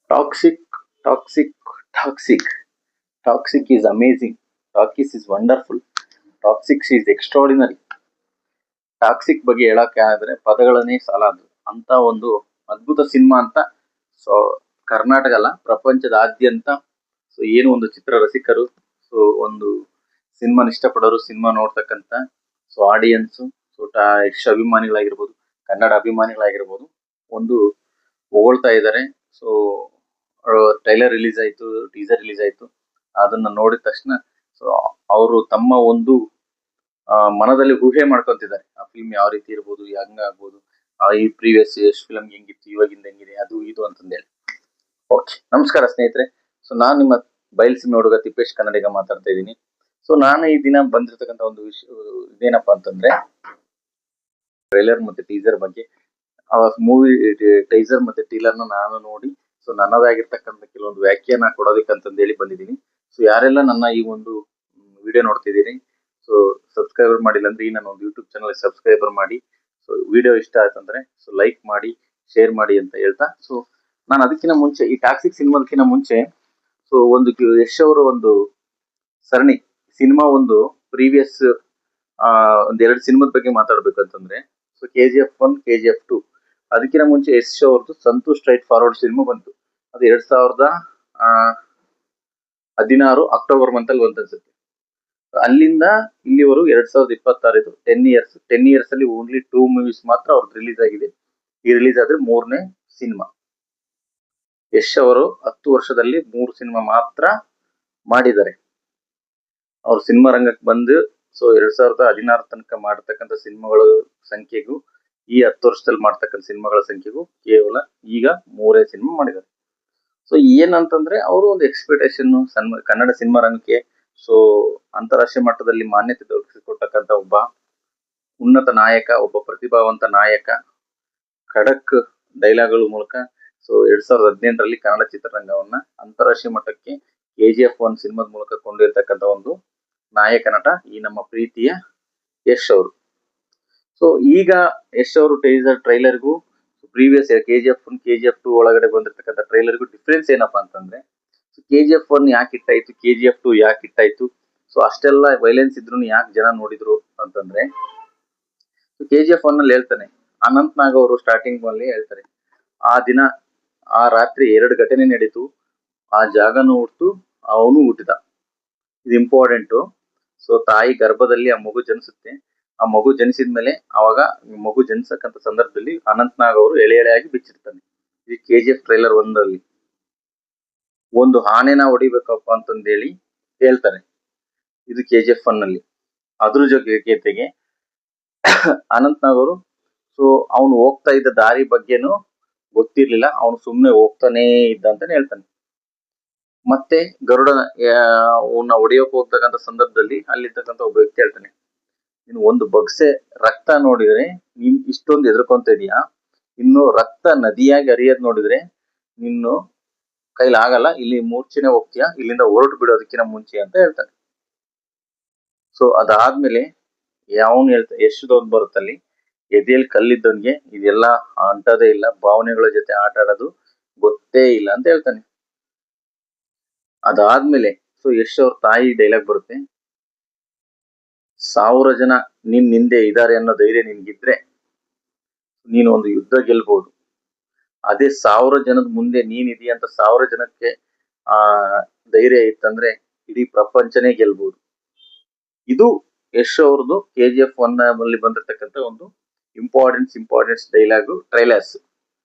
Toxic, toxic, toxic. Toxic is amazing. Toxic is wonderful. Toxic is extraordinary. Toxic ಬಗ್ಗೆ ಹೇಳಕ್ಕೆ ಆದ್ರೆ ಪದಗಳನ್ನೇ ಸಾಲದು ಅಂತ ಒಂದು ಅದ್ಭುತ ಸಿನಿಮಾ ಅಂತ. ಸೊ ಕರ್ನಾಟಕ ಅಲ್ಲ, ಪ್ರಪಂಚದಾದ್ಯಂತ ಸೊ ಏನು ಒಂದು ಚಿತ್ರ ರಸಿಕರು, ಸೊ ಒಂದು ಸಿನಿಮಾನ ಇಷ್ಟಪಡೋರು, ಸಿನಿಮಾ ನೋಡ್ತಕ್ಕಂಥ ಸೊ ಆಡಿಯನ್ಸ್, ಸೊ ಯಕ್ಷ ಅಭಿಮಾನಿಗಳಾಗಿರ್ಬೋದು, ಕನ್ನಡ ಅಭಿಮಾನಿಗಳಾಗಿರ್ಬೋದು, ಒಂದು ಹೊಗಳ್ತಾ ಇದ್ದಾರೆ. ಸೊ ಟ್ರೈಲರ್ ರಿಲೀಸ್ ಆಯ್ತು, ಟೀಸರ್ ರಿಲೀಸ್ ಆಯ್ತು. ಅದನ್ನ ನೋಡಿದ ತಕ್ಷಣ ಸೊ ಅವರು ತಮ್ಮ ಒಂದು ಮನದಲ್ಲಿ ಊಹೆ ಮಾಡ್ಕೊಂತಿದ್ದಾರೆ ಆ ಫಿಲ್ಮ್ ಯಾವ ರೀತಿ ಇರ್ಬೋದು, ಹಂಗಾಗ್ಬೋದು, ಈ ಪ್ರೀವಿಯಸ್ ಎಷ್ಟು ಫಿಲ್ಮ್ ಹೆಂಗಿತ್ತು, ಇವಾಗಿಂದ ಹೆಂಗಿದೆ, ಅದು ಇದು ಅಂತಂದೇಳಿ. ಓಕೆ, ನಮಸ್ಕಾರ ಸ್ನೇಹಿತರೆ. ಸೊ ನಾನು ನಿಮ್ಮ ಬಯಲ್ಸೀಮೆ ಹುಡುಗ ತಿಪ್ಪೇಶ್ ಕನ್ನಡಿಗ ಮಾತಾಡ್ತಾ ಇದ್ದೀನಿ. ಸೊ ನಾನು ಈ ದಿನ ಬಂದಿರತಕ್ಕಂಥ ಒಂದು ವಿಷಯ ಇದೇನಪ್ಪಾ ಅಂತಂದ್ರೆ, ಟ್ರೈಲರ್ ಮತ್ತೆ ಟೀಸರ್ ಬಗ್ಗೆ. ಆ ಮೂವಿ ಟೈಸರ್ ಮತ್ತೆ ಟೀಲರ್ನ ನಾನು ನೋಡಿ ಸೊ ನನ್ನದಾಗಿರ್ತಕ್ಕಂಥ ಕೆಲವೊಂದು ವ್ಯಾಖ್ಯಾನ ಕೊಡೋದಕ್ಕಂತಂದೇಳಿ ಬಂದಿದ್ದೀನಿ. ಸೊ ಯಾರೆಲ್ಲ ನನ್ನ ಈ ಒಂದು ವಿಡಿಯೋ ನೋಡ್ತಿದ್ದೀರಿ, ಸೊ ಸಬ್ಸ್ಕ್ರೈಬರ್ ಮಾಡಿಲ್ಲ ಅಂದ್ರೆ ಈ ನನ್ನ ಒಂದು ಯೂಟ್ಯೂಬ್ ಚಾನಲ್ ಸಬ್ಸ್ಕ್ರೈಬರ್ ಮಾಡಿ. ಸೊ ವಿಡಿಯೋ ಇಷ್ಟ ಆಯ್ತಂದ್ರೆ ಸೊ ಲೈಕ್ ಮಾಡಿ, ಶೇರ್ ಮಾಡಿ ಅಂತ ಹೇಳ್ತಾ, ಸೊ ನಾನು ಅದಕ್ಕಿಂತ ಮುಂಚೆ ಈ ಟಾಕ್ಸಿಕ್ ಸಿನಿಮಾದಕ್ಕಿಂತ ಮುಂಚೆ ಸೊ ಒಂದು ಯಶ್ ಅವರ ಒಂದು ಸರಣಿ ಸಿನಿಮಾ, ಒಂದು ಪ್ರೀವಿಯಸ್ ಒಂದೆರಡು ಸಿನಿಮಾದ ಬಗ್ಗೆ ಮಾತಾಡ್ಬೇಕಂತಂದ್ರೆ, ಸೊ KGF 1, KGF 2. ಅದಕ್ಕಿಂತ ಮುಂಚೆ ಯಶ್ ಅವ್ರದ್ದು ಸಂತೂರ್ ಸ್ಟ್ರೈಟ್ ಫಾರ್ವರ್ಡ್ ಸಿನಿಮಾ ಬಂತು. ಅದು 2016 ಅಕ್ಟೋಬರ್ ಮಂತ್ ಅಲ್ಲಿ ಬಂತನ್ಸುತ್ತೆ. ಅಲ್ಲಿಂದ ಇಲ್ಲಿವರೆಗೂ 2026 10 ಇಯರ್ಸ್ ಅಲ್ಲಿ ಓನ್ಲಿ 2 ಮೂವೀಸ್ ಮಾತ್ರ ಅವ್ರದ್ದು ರಿಲೀಸ್ ಆಗಿದೆ. ಈ ರಿಲೀಸ್ ಆದ್ರೆ 3ನೇ ಸಿನಿಮಾ. ಯಶ್ ಅವರು 10 ವರ್ಷದಲ್ಲಿ 3 ಸಿನಿಮಾ ಮಾತ್ರ ಮಾಡಿದ್ದಾರೆ. ಅವ್ರು ಸಿನಿಮಾ ರಂಗಕ್ಕೆ ಬಂದು ಸೊ 2016 ತನಕ ಮಾಡತಕ್ಕಂಥ ಸಿನಿಮಾಗಳ ಸಂಖ್ಯೆಗೂ ಈ 10 ವರ್ಷದಲ್ಲಿ ಮಾಡ್ತಕ್ಕಂಥ ಸಿನಿಮಾಗಳ ಸಂಖ್ಯೆಗೂ ಕೇವಲ ಈಗ 3 ಸಿನಿಮಾ ಮಾಡಿದ್ದಾರೆ. ಸೊ ಏನಂತಂದ್ರೆ ಅವರು ಒಂದು ಎಕ್ಸ್ಪೆಕ್ಟೇಷನ್ ಕನ್ನಡ ಸಿನಿಮಾ ರಂಗಕ್ಕೆ ಸೊ ಅಂತಾರಾಷ್ಟ್ರೀಯ ಮಟ್ಟದಲ್ಲಿ ಮಾನ್ಯತೆ ದೊರಕಿಸಿಕೊಟ್ಟಕ್ಕಂಥ ಒಬ್ಬ ಉನ್ನತ ನಾಯಕ, ಒಬ್ಬ ಪ್ರತಿಭಾವಂತ ನಾಯಕ, ಖಡಕ್ ಡೈಲಾಗ್ಗಳ ಮೂಲಕ ಸೊ 2018ರಲ್ಲಿ ಕನ್ನಡ ಚಿತ್ರರಂಗವನ್ನ ಅಂತಾರಾಷ್ಟ್ರೀಯ ಮಟ್ಟಕ್ಕೆ KGF 1 ಸಿನಿಮಾದ ಮೂಲಕ ಕೊಂಡೊಯ್ಯತಕ್ಕಂಥ ಒಂದು ನಾಯಕ ನಟ ಈ ನಮ್ಮ ಪ್ರೀತಿಯ ಯಶ್ ಅವರು. ಸೊ ಈಗ ಯಶ್ ಅವರು ಟ್ರೈಲರ್ಗೂ ಪ್ರೀವಿಯಸ್ KGF 1, KGF 2 ಒಳಗಡೆ ಬಂದಿರ್ತಕ್ಕಂಥ ಟ್ರೈಲರ್ಗೂ ಡಿಫ್ರೆನ್ಸ್ ಏನಪ್ಪಾ ಅಂತಂದ್ರೆ, KGF 1 ಯಾಕೆ ಇಟ್ಟಾಯ್ತು, KGF 2 ಯಾಕೆ ಇಟ್ಟಾಯ್ತು, ಸೊ ಅಷ್ಟೆಲ್ಲ ವೈಲೆನ್ಸ್ ಇದ್ರು ಯಾಕೆ ಜನ ನೋಡಿದ್ರು ಅಂತಂದ್ರೆ, KGF 1 ಅಲ್ಲಿ ಹೇಳ್ತಾನೆ, ಅನಂತ್ ನಾಗ್ ಅವರು ಸ್ಟಾರ್ಟಿಂಗ್ ಅಲ್ಲಿ ಹೇಳ್ತಾರೆ, ಆ ದಿನ ಆ ರಾತ್ರಿ 2 ಘಟನೆ ನಡೀತು, ಆ ಜಾಗನೂ ಹುಟ್ಟು ಅವನು ಹುಟ್ಟಿದ. ಇದು ಇಂಪಾರ್ಟೆಂಟ್. ಸೊ ತಾಯಿ ಗರ್ಭದಲ್ಲಿ ಆ ಮಗು ಜನಿಸುತ್ತೆ. ಆ ಮಗು ಜನಿಸಿದ್ಮೇಲೆ ಅವಾಗ ಮಗು ಜನಿಸಕ್ಕಂತ ಸಂದರ್ಭದಲ್ಲಿ ಅನಂತ್ ನಾಗ್ ಅವರು ಎಳೆಯಾಗಿ ಬಿಚ್ಚಿರ್ತಾನೆ. ಇದು KGF ಟ್ರೈಲರ್ 1ರಲ್ಲಿ ಒಂದು ಆನೆನ ಹೊಡಿಬೇಕಪ್ಪ ಅಂತಂದೇಳಿ ಹೇಳ್ತಾರೆ. ಇದು KGF 1 ನಲ್ಲಿ. ಅದ್ರ ಜೊತೆಗೆ ಅನಂತ್ ನಾಗ್ ಅವರು ಸೊ ಅವನು ಹೋಗ್ತಾ ಇದ್ದ ದಾರಿ ಬಗ್ಗೆನೂ ಗೊತ್ತಿರ್ಲಿಲ್ಲ, ಅವನು ಸುಮ್ನೆ ಹೋಗ್ತಾನೆ ಇದ್ದ ಅಂತಾನೆ ಹೇಳ್ತಾನೆ. ಮತ್ತೆ ಗರುಡನ ಹೊಡಿಯೋಕೆ ಹೋಗ್ತಕ್ಕಂಥ ಸಂದರ್ಭದಲ್ಲಿ ಅಲ್ಲಿರ್ತಕ್ಕಂಥ ಒಬ್ಬ ವ್ಯಕ್ತಿ ಹೇಳ್ತಾನೆ, ನೀನು ಒಂದು ಬಗ್ಸೆ ರಕ್ತ ನೋಡಿದ್ರೆ ನೀನ್ ಇಷ್ಟೊಂದು ಎದುರ್ಕೊಂತ ಇದೀಯಾ, ಇನ್ನು ರಕ್ತ ನದಿಯಾಗಿ ಹರಿಯೋದ್ ನೋಡಿದ್ರೆ ನಿನ್ನು ಕೈಲಾಗಲ್ಲ, ಇಲ್ಲಿ ಮೂರ್ಛೆನೆ ಹೋಗ್ತೀಯಾ, ಇಲ್ಲಿಂದ ಹೊರಟು ಬಿಡೋದಕ್ಕಿಂತ ಮುಂಚೆ ಅಂತ ಹೇಳ್ತಾನೆ. ಸೊ ಅದಾದ್ಮೇಲೆ ಯಾವನು ಹೇಳ್ತಾನೆ, ಎಷ್ಟೊಂದು ಬರುತ್ತಲ್ಲಿ, ಎದೆಯಲ್ಲಿ ಕಲ್ಲಿದ್ದವನ್ಗೆ ಇದೆಲ್ಲ ಅಂಟೋದೇ ಇಲ್ಲ, ಭಾವನೆಗಳ ಜೊತೆ ಆಟ ಆಡೋದು ಗೊತ್ತೇ ಇಲ್ಲ ಅಂತ ಹೇಳ್ತಾನೆ. ಅದಾದ್ಮೇಲೆ ಸೊ ಯಶ್ ಅವ್ರ ತಾಯಿ ಡೈಲಾಗ್ ಬರುತ್ತೆ, 1000 ಜನ ನಿನ್ ಹಿಂದೆ ಇದಾರೆ ಅನ್ನೋ ಧೈರ್ಯ ನಿನ್ಗಿದ್ರೆ ನೀನು ಒಂದು ಯುದ್ಧ ಗೆಲ್ಬಹುದು. ಅದೇ 1000 ಜನದ ಮುಂದೆ ನೀನ್ ಇದೀಯ ಅಂತ 1000 ಜನಕ್ಕೆ ಧೈರ್ಯ ಇತ್ತಂದ್ರೆ ಇಡೀ ಪ್ರಪಂಚನೇ ಗೆಲ್ಬಹುದು. ಇದು ಯಶ್ ಅವ್ರದ್ದು KGF 1 ಅಲ್ಲಿ ಬಂದಿರ್ತಕ್ಕಂಥ ಒಂದು ಇಂಪಾರ್ಟೆನ್ಸ್ ಡೈಲಾಗು ಟ್ರೈಲರ್ಸ್.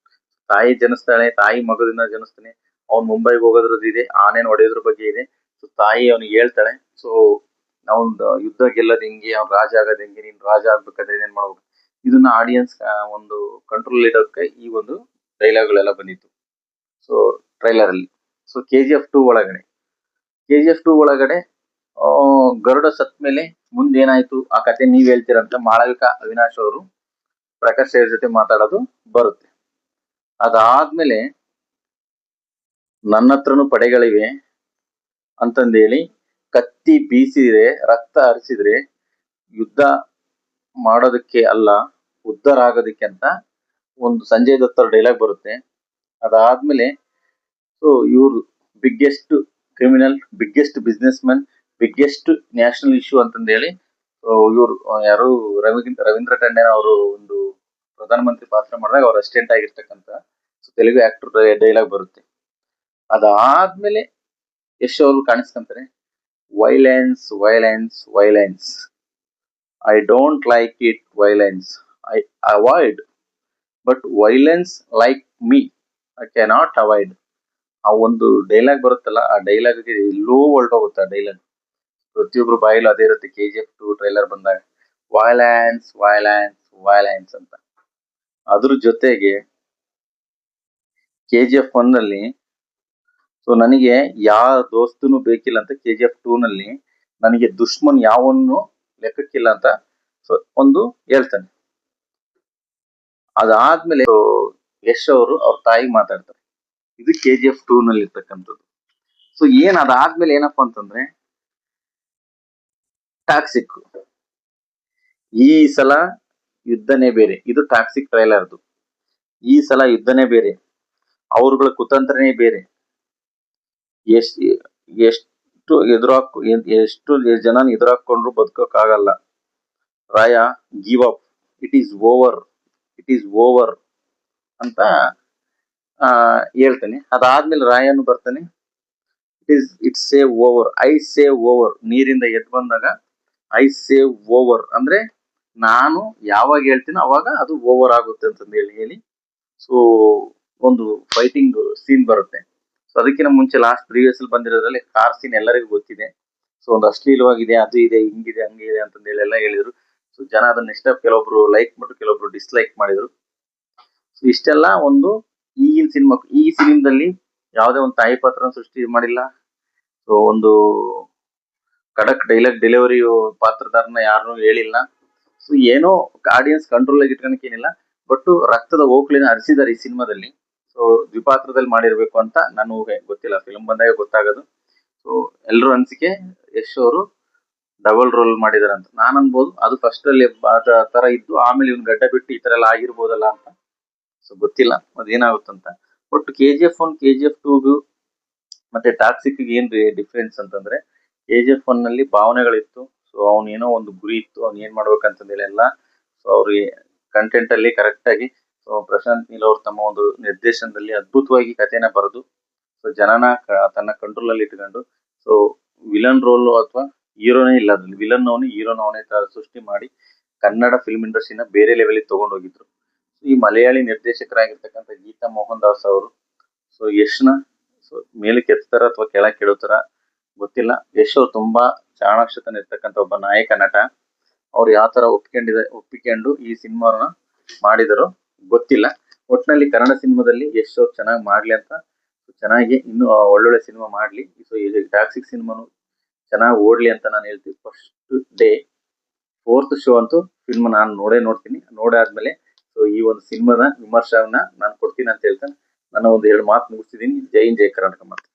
ತಾಯಿ ಜನಿಸ್ತಾಳೆ, ತಾಯಿ ಮಗುದಿನ ಜನಿಸ್ತಾನೆ, ಅವ್ನು ಮುಂಬೈಗೆ ಹೋಗೋದ್ರದ್ದು ಇದೆ, ಆನೆನ ಹೊಡೆಯೋದ್ರ ಬಗ್ಗೆ ಇದೆ. ಸೊ ತಾಯಿ ಅವನಿಗೆ ಹೇಳ್ತಾಳೆ, ಸೊ ಅವ್ನ್ ಯುದ್ಧ ಗೆಲ್ಲೋದ್ ಹೆಂಗೆ, ಅವ್ನ್ ರಾಜ ಆಗೋದ್ ಹೆಂಗೆ, ನೀನ್ ರಾಜ ಆಗ್ಬೇಕಾದ್ರೆ ಏನ್ ಮಾಡ್ಬೇಕು, ಇದನ್ನ ಆಡಿಯನ್ಸ್ ಒಂದು ಕಂಟ್ರೋಲ್ ಇಡೋಕೆ ಈ ಒಂದು ಡೈಲಾಗ್ಗಳೆಲ್ಲ ಬಂದಿತ್ತು ಸೊ ಟ್ರೈಲರ್ ಅಲ್ಲಿ. ಸೊ KGF 2 ಒಳಗಡೆ ಗರುಡ ಸತ್ ಮೇಲೆ ಮುಂದೇನಾಯ್ತು ಆ ಕತೆ ನೀವ್ ಹೇಳ್ತೀರಂತ ಮಾಳವಿಕಾ ಅವಿನಾಶ್ ಅವರು ಪ್ರಕಾಶ್ ಅವ್ರ ಜೊತೆ ಮಾತಾಡೋದು ಬರುತ್ತೆ. ಅದಾದ್ಮೇಲೆ ನನ್ನ ಹತ್ರನೂ ಪಡೆಗಳಿವೆ ಅಂತಂದೇಳಿ ಕತ್ತಿ ಬೀಸಿದ್ರೆ, ರಕ್ತ ಹರಿಸಿದ್ರೆ ಯುದ್ಧ ಮಾಡೋದಕ್ಕೆ ಅಲ್ಲ, ಉದ್ಧಾರ ಆಗೋದಕ್ಕೆ ಅಂತ ಒಂದು ಸಂಜಯ್ ದತ್ ಅವ್ರ ಡೈಲಾಗ್ ಬರುತ್ತೆ. ಅದಾದ್ಮೇಲೆ ಸೊ ಸೊ ಇವ್ರು biggest criminal, biggest business man, biggest national issue ಅಂತಂದು ಹೇಳಿ ಇವ್ರು ಯಾರು ರವೀಂದ್ರ ಟಂಡನ್ ಅವರು ಒಂದು ಪ್ರಧಾನಮಂತ್ರಿ ಪಾತ್ರ ಮಾಡಿದಾಗ ಅವ್ರ ಅಸಿಸ್ಟೆಂಟ್ ಆಗಿರ್ತಕ್ಕಂಥ ತೆಲುಗು ಆಕ್ಟರ್ ಡೈಲಾಗ್ ಬರುತ್ತೆ. ಅದಾದ್ಮೇಲೆ ಯಶ್ ಅವರು ಕಾಣಿಸ್ಕೊಂತಾರೆ, violence violence violence, I don't like it violence, I avoid, but violence like me I cannot avoid. ಆ ಒಂದು ಡೈಲಾಗ್ ಬರುತ್ತಲ್ಲ, ಆ ಡೈಲಾಗ್ಗೆ ಎಲ್ಲೋ ಹೊರಟೋಗುತ್ತೆ ಆ ಡೈಲಾಗ್. ಪ್ರತಿಯೊಬ್ರು ಬಾಯಿಲು ಅದೇ ಇರುತ್ತೆ. KGF2 ಟ್ರೈಲರ್ ಬಂದಾಗ ವೈಲೆನ್ಸ್ ವೈಲೆನ್ಸ್ ವೈಲೆನ್ಸ್ ಅಂತ. ಅದ್ರ ಜೊತೆಗೆ KGF1 ನಲ್ಲಿ ಸೊ ನನಗೆ ಯಾವ ದೋಸ್ತನು ಬೇಕಿಲ್ಲ ಅಂತ KGF2 ನಲ್ಲಿ ನನಗೆ ದುಶ್ಮನ್ ಯಾವನ್ನು ಲೆಕ್ಕಕ್ಕಿಲ್ಲ ಅಂತ ಸೊ ಒಂದು ಹೇಳ್ತಾನೆ. ಅದಾದ್ಮೇಲೆ ಯಶ್ ಅವರು ಅವ್ರ ತಾಯಿಗೆ ಮಾತಾಡ್ತಾರೆ. ಇದು KGF2 ನಲ್ಲಿ ಇರ್ತಕ್ಕಂಥದ್ದು. ಸೊ ಅದಾದ್ಮೇಲೆ ಏನಪ್ಪಾ ಅಂತಂದ್ರೆ ಟಾಕ್ಸಿಕ್. ಈ ಸಲ ಯುದ್ಧನೇ ಬೇರೆ. ಇದು ಟಾಕ್ಸಿಕ್ ಟ್ರೈಲರ್ದು. ಈ ಸಲ ಯುದ್ಧನೇ ಬೇರೆ, ಅವ್ರಗಳ ಕುತಂತ್ರನೇ ಬೇರೆ. ಎಷ್ಟು ಜನ ಎದುರಾಕೊಂಡ್ರು ಬದುಕೋಕ್ಕಾಗಲ್ಲ. Raya give up, it is over, it is over ಅಂತ ಹೇಳ್ತಾನೆ. ಅದಾದ್ಮೇಲೆ ರಾಯನು ಬರ್ತಾನೆ, it's save over, I save over. ನೀರಿಂದ ಎದ್ದು ಬಂದಾಗ ಐ ಸೇವ್ ಓವರ್ ಅಂದ್ರೆ ನಾನು ಯಾವಾಗ ಹೇಳ್ತೀನೋ ಅವಾಗ ಅದು ಓವರ್ ಆಗುತ್ತೆ ಅಂತಂದು ಹೇಳಿ ಸೊ ಒಂದು ಫೈಟಿಂಗ್ ಸೀನ್ ಬರುತ್ತೆ. ಸೊ ಅದಕ್ಕಿಂತ ಮುಂಚೆ ಲಾಸ್ಟ್ ಪ್ರೀವಿಯಸ್ ಅಲ್ಲಿ ಬಂದಿರೋದ್ರಲ್ಲಿ ಕಾರ್ ಸೀನ್ ಎಲ್ಲರಿಗೂ ಗೊತ್ತಿದೆ. ಸೊ ಒಂದು ಅಶ್ಲೀಲವಾಗಿದೆ, ಅದು ಇದೆ, ಹಿಂಗಿದೆ, ಹಂಗಿದೆ ಅಂತಂದು ಹೇಳಿ ಎಲ್ಲ ಹೇಳಿದ್ರು. ಸೊ ಜನ ಅದನ್ನ ಇಷ್ಟ, ಕೆಲವೊಬ್ರು ಲೈಕ್ ಮಾಡಿದ್ರು, ಕೆಲವೊಬ್ರು ಡಿಸ್ಲೈಕ್ ಮಾಡಿದ್ರು. ಸೊ ಇಷ್ಟೆಲ್ಲ ಒಂದು ಈಗಿನ ಸಿನಿಮಾ. ಈ ಸಿನಿಮಾದಲ್ಲಿ ಯಾವುದೇ ಒಂದು ತಾಯಿ ಪಾತ್ರ ಸೃಷ್ಟಿ ಮಾಡಿಲ್ಲ. ಸೊ ಒಂದು ಖಡಕ್ ಡೈಲಾಗ್ ಡೆಲಿವರಿ ಪಾತ್ರಧಾರನ ಯಾರನ್ನೂ ಹೇಳಿಲ್ಲ. ಸೊ ಏನೋ ಆಡಿಯನ್ಸ್ ಕಂಟ್ರೋಲ್ ಆಗಿ ಇಟ್ಕೊಳಕ್ ಏನಿಲ್ಲ, ಬಟ್ ರಕ್ತದ ಓಕ್ಳಿನ ಹರಿಸಿದಾರೆ ಈ ಸಿನಿಮಾದಲ್ಲಿ. ಸೊ ದ್ವಿಪಾತ್ರದಲ್ಲಿ ಮಾಡಿರ್ಬೇಕು ಅಂತ ನಾನು ಊಹೆ, ಗೊತ್ತಿಲ್ಲ, ಫಿಲ್ಮ್ ಬಂದಾಗ ಗೊತ್ತಾಗೋದು. ಸೊ ಎಲ್ರ ಅನ್ಸಿಕೆ ಯಶ್ ಅವರು ಡಬಲ್ ರೋಲ್ ಮಾಡಿದಾರೆ ಅಂತ ನಾನು ಅನ್ಬೋದು. ಅದು ಫಸ್ಟ್ ಅಲ್ಲಿ ತರ ಇದ್ದು ಆಮೇಲೆ ಇವ್ನ ಗಡ್ಡ ಬಿಟ್ಟು ಈ ತರ ಎಲ್ಲ ಆಗಿರ್ಬೋದಲ್ಲ ಅಂತ. ಸೊ ಗೊತ್ತಿಲ್ಲ ಅದೇನಾಗುತ್ತಂತ. ಬಟ್ KGF1 KGF2 ಮತ್ತೆ ಟಾಕ್ಸಿಕ್ ಏನ್ ಡಿಫ್ರೆನ್ಸ್ ಅಂತಂದ್ರೆ, KGF1 ನಲ್ಲಿ ಭಾವನೆಗಳಿತ್ತು. ಸೊ ಅವ್ನ ಏನೋ ಒಂದು ಗುರಿ ಇತ್ತು, ಅವ್ನ್ ಏನ್ ಮಾಡ್ಬೇಕಂತಂದೇಳಿ ಎಲ್ಲ. ಸೊ ಅವ್ರಿಗೆ ಕಂಟೆಂಟ್ ಅಲ್ಲಿ ಕರೆಕ್ಟ್ ಆಗಿ ಪ್ರಶಾಂತ್ ನೀಲ್ ಅವ್ರು ತಮ್ಮ ಒಂದು ನಿರ್ದೇಶನದಲ್ಲಿ ಅದ್ಭುತವಾಗಿ ಕಥೆನ ಬರೆದು ಸೊ ಜನನ ತನ್ನ ಕಂಟ್ರೋಲ್ ಅಲ್ಲಿ ಇಟ್ಕೊಂಡು ಸೊ ವಿಲನ್ ರೋಲ್ ಅಥವಾ ಹೀರೋನೇ ಇಲ್ಲ ಅದ್ರಲ್ಲಿ, ವಿಲನ್ ಅವನೇ, ಹೀರೋನ ಅವನೇ ತರ ಸೃಷ್ಟಿ ಮಾಡಿ ಕನ್ನಡ ಫಿಲ್ಮ್ ಇಂಡಸ್ಟ್ರಿನ ಬೇರೆ ಲೆವೆಲ್ ತಗೊಂಡೋಗಿದ್ರು. ಈ ಮಲಯಾಳಿ ನಿರ್ದೇಶಕರಾಗಿರ್ತಕ್ಕಂಥ ಗೀತಾ ಮೋಹನ್ ದಾಸ್ ಅವರು ಸೊ ಯಶ್ನ ಸೊ ಮೇಲಕ್ಕೆ ಎತ್ತಾರ ಅಥವಾ ಕೆಳಕ್ಕೆ ಇಡೋತರ ಗೊತ್ತಿಲ್ಲ. ಯಶ್ ಅವ್ರು ತುಂಬಾ ಚಾಣಾಕ್ಷತನ ಇರ್ತಕ್ಕಂಥ ಒಬ್ಬ ನಾಯಕ ನಟ. ಅವ್ರು ಯಾವ ತರ ಒಪ್ಪಿಕೊಂಡು ಈ ಸಿನಿಮಾನ ಮಾಡಿದರೋ ಗೊತ್ತಿಲ್ಲ. ಒಟ್ಟಿನಲ್ಲಿ ಕನ್ನಡ ಸಿನಿಮಾದಲ್ಲಿ ಯಶ್ ಅವ್ರು ಚೆನ್ನಾಗಿ ಮಾಡ್ಲಿ ಅಂತ, ಚೆನ್ನಾಗಿ ಇನ್ನೂ ಒಳ್ಳೊಳ್ಳೆ ಸಿನಿಮಾ ಮಾಡ್ಲಿ. ಸೊ ಟಾಕ್ಸಿಕ್ ಸಿನಿಮಾನು ಚೆನ್ನಾಗಿ ಓಡ್ಲಿ ಅಂತ ನಾನು ಹೇಳ್ತೀನಿ. ಫಸ್ಟ್ ಡೇ 4th ಶೋ ಅಂತೂ ಫಿಲ್ಮ್ ನಾನು ನೋಡ್ತೀನಿ. ನೋಡಾದ್ಮೇಲೆ ಸೊ ಈ ಒಂದು ಸಿನಿಮಾದ ವಿಮರ್ಶೆಯನ್ನ ನಾನು ಕೊಡ್ತೀನಿ ಅಂತ ಹೇಳ್ತಾನೆ. ನಾನು ಒಂದು 2 ಮಾತು ಮುಗಿಸ್ತಿದ್ದೀನಿ. ಜೈ ಹಿಂದ್, ಜೈ ಕರ್ನಾಟಕ ಮಾತು.